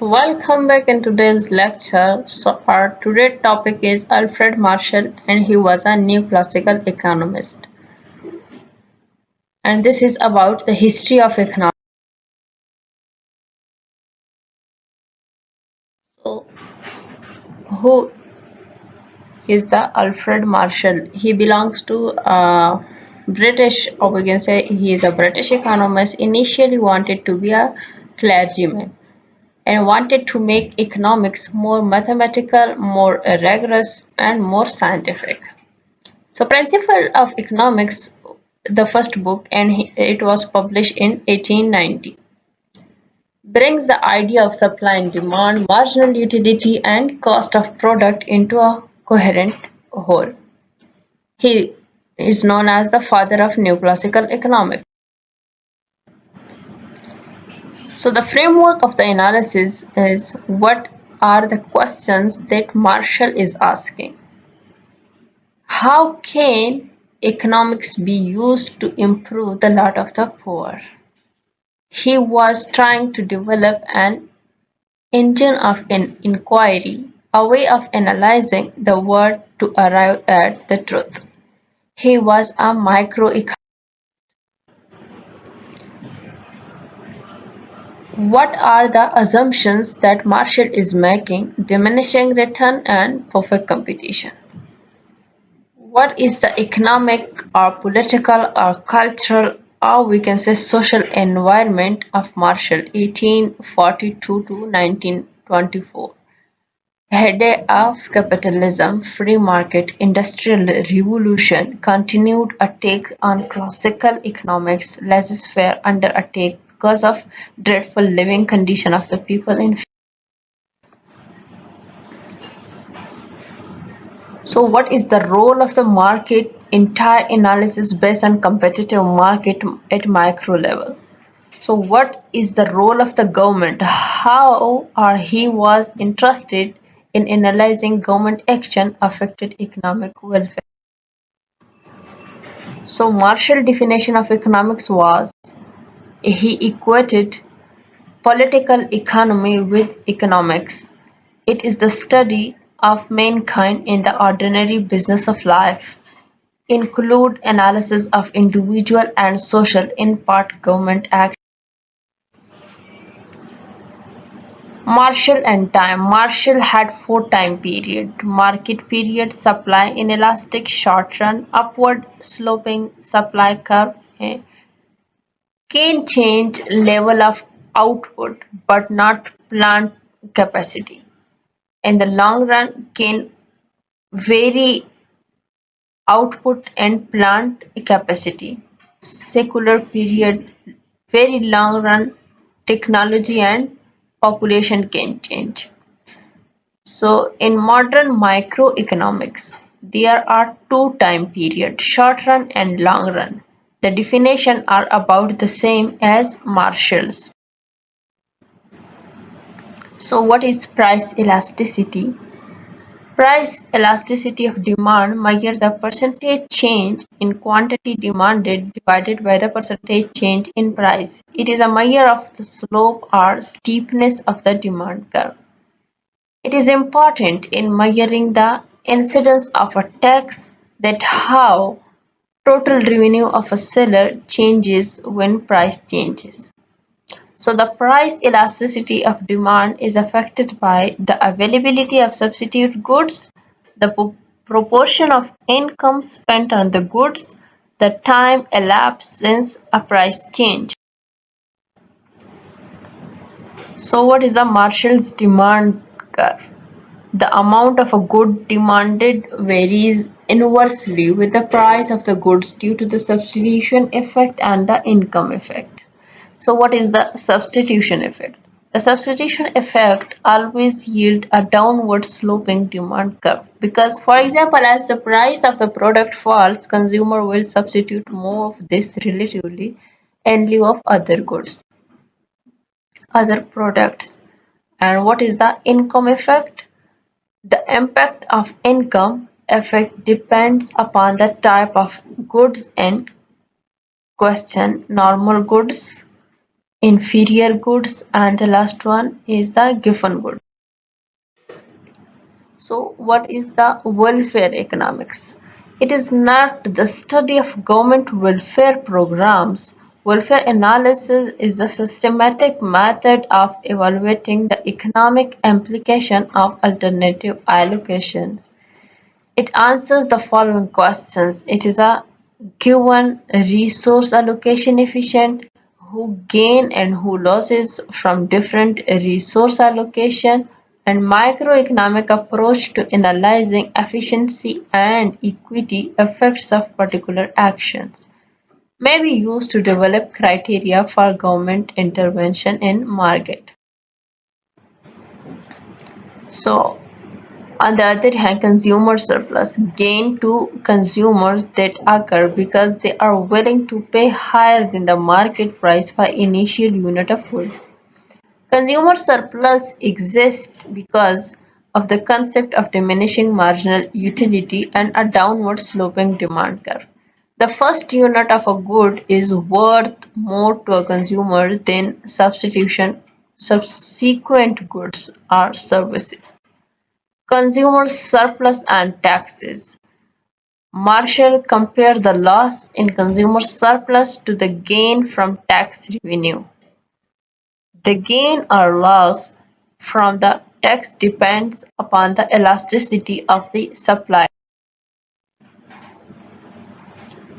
Welcome back in today's lecture. So our today's topic is Alfred Marshall and he was a neoclassical economist. And this is about the history of economics. So who is the Alfred Marshall? He belongs to British, or we can say he is a British economist. Initially wanted to be a clergyman and wanted to make economics more mathematical, more rigorous and more scientific. So Principle of Economics, the first book, and it was published in 1890, brings the idea of supply and demand, marginal utility, and cost of product into a coherent whole. He is known as the father of neoclassical economics. So the framework of the analysis is what are the questions that Marshall is asking. How can economics be used to improve the lot of the poor? He was trying to develop an engine of an inquiry, a way of analyzing the world to arrive at the truth. He was a microeconomist. What are the assumptions that Marshall is making? Diminishing return and perfect competition. What is the economic or political or cultural or we can say social environment of Marshall 1842 to 1924? Heyday of capitalism, free market, industrial revolution, continued attacks on classical economics, laissez-faire under attack because of dreadful living condition of the people in. So what is the role of the market? Entire analysis based on competitive market at micro level. So what is the role of the government? How or he was interested in analyzing government action affected economic welfare. So Marshall's definition of economics was he equated political economy with economics. It is the study of mankind in the ordinary business of life. Include analysis of individual and social in part government action. Marshall and time. Marshall had four time period. Market period, supply inelastic, short run, upward sloping supply curve, can change level of output but not plant capacity. In the long run can vary output and plant capacity. Secular period, very long run, technology and population can change. So in modern microeconomics, there are two time periods, short run and long run. The definition are about the same as Marshall's. So what is price elasticity? Price elasticity of demand measures the percentage change in quantity demanded divided by the percentage change in price. It is a measure of the slope or steepness of the demand curve. It is important in measuring the incidence of a tax that how total revenue of a seller changes when price changes. So the price elasticity of demand is affected by the availability of substitute goods, the proportion of income spent on the goods, the time elapsed since a price change. So what is the Marshall's demand curve? The amount of a good demanded varies inversely with the price of the goods due to the substitution effect and the income effect. So what is the substitution effect? The substitution effect always yield a downward sloping demand curve because for example as the price of the product falls consumer will substitute more of this relatively in lieu of other goods, other products. And what is the income effect? The impact of income effect depends upon the type of goods in question. Normal goods inferior goods, and the last one is the given good. So, what is the welfare economics? It is not the study of government welfare programs. Welfare analysis is the systematic method of evaluating the economic implication of alternative allocations. It answers the following questions. It is a given resource allocation efficient, who gain and who loses from different resource allocation, and microeconomic approach to analyzing efficiency and equity effects of particular actions may be used to develop criteria for government intervention in market. So on the other hand, consumer surplus gain to consumers that occur because they are willing to pay higher than the market price for initial unit of good. Consumer surplus exists because of the concept of diminishing marginal utility and a downward sloping demand curve. The first unit of a good is worth more to a consumer than subsequent goods or services. Consumer surplus and taxes. Marshall compared the loss in consumer surplus to the gain from tax revenue. The gain or loss from the tax depends upon the elasticity of the supply.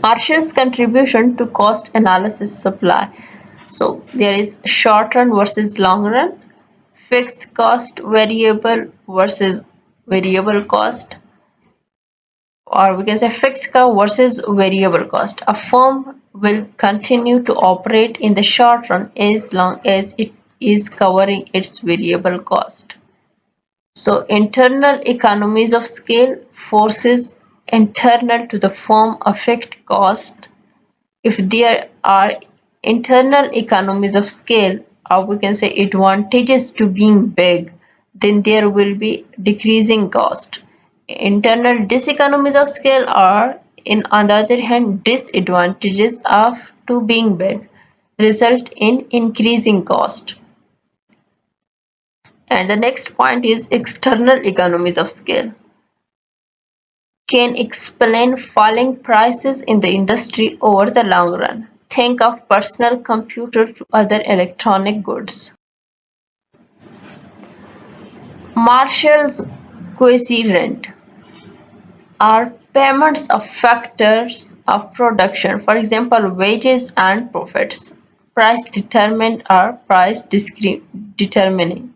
Marshall's contribution to cost analysis supply. So there is short run versus long run, fixed cost variable versus variable cost, or we can say fixed cost versus variable cost. A firm will continue to operate in the short run as long as it is covering its variable cost. So internal economies of scale forces internal to the firm affect cost. If there are internal economies of scale, or we can say advantages to being big, then there will be decreasing cost. Internal diseconomies of scale are, on the other hand, disadvantages of to being big, result in increasing cost. And the next point is external economies of scale can explain falling prices in the industry over the long run. Think of personal computer to other electronic goods. Marshall's Quasi-rent are payments of factors of production, for example, wages and profits. Price determined or price determining.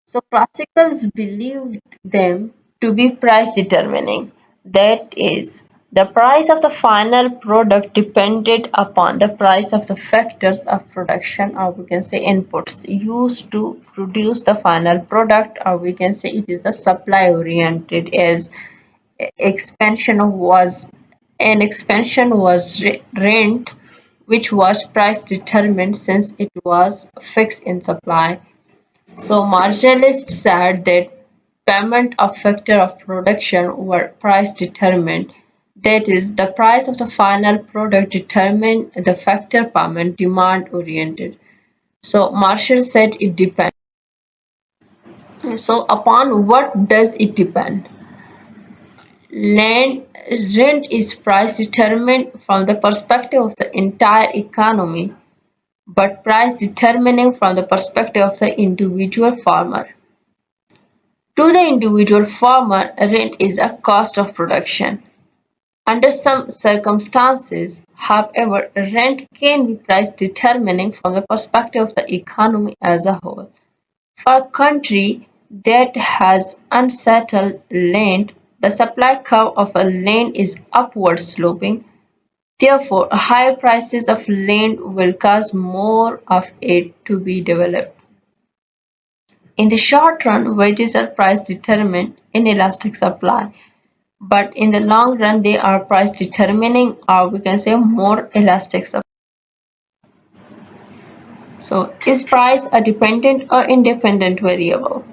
So classicals believed them to be price determining. That is, the price of the final product depended upon the price of the factors of production, or we can say inputs used to produce the final product, or we can say it is the supply oriented, as expansion was rent, which was price determined since it was fixed in supply. So marginalists said that payment of factor of production were price determined. That is, the price of the final product determined the factor payment demand oriented. So Marshall said it depends. So upon what does it depend? Land rent is price determined from the perspective of the entire economy, but price determining from the perspective of the individual farmer. To the individual farmer, rent is a cost of production. Under some circumstances, however, rent can be price determining from the perspective of the economy as a whole. For a country that has unsettled land, the supply curve of a land is upward sloping. Therefore, higher prices of land will cause more of it to be developed. In the short run, wages are price determined in elastic supply, but in the long run, they are price determining, or we can say more elastic supply. So, is price a dependent or independent variable?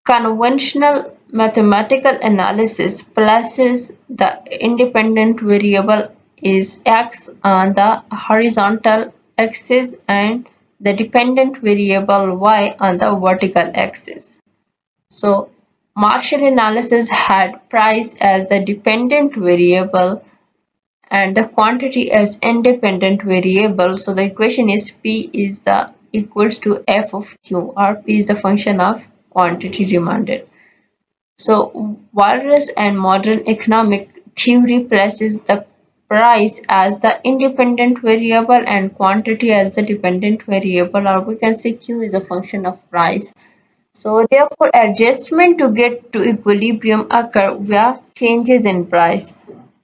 Conventional mathematical analysis places the independent variable is x on the horizontal axis and the dependent variable y on the vertical axis. So Marshall analysis had price as the dependent variable and the quantity as independent variable. So the equation is P is the equals to F of Q, or P is the function of quantity demanded. So Walras and modern economic theory places the price as the independent variable and quantity as the dependent variable, or we can say Q is a function of price. So therefore adjustment to get to equilibrium occur via changes in price.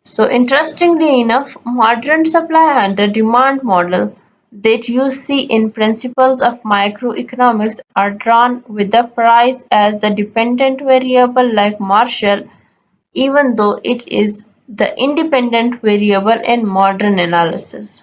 So interestingly enough, modern supply and the demand model that you see in principles of microeconomics are drawn with the price as the dependent variable like Marshall, even though it is the independent variable in modern analysis.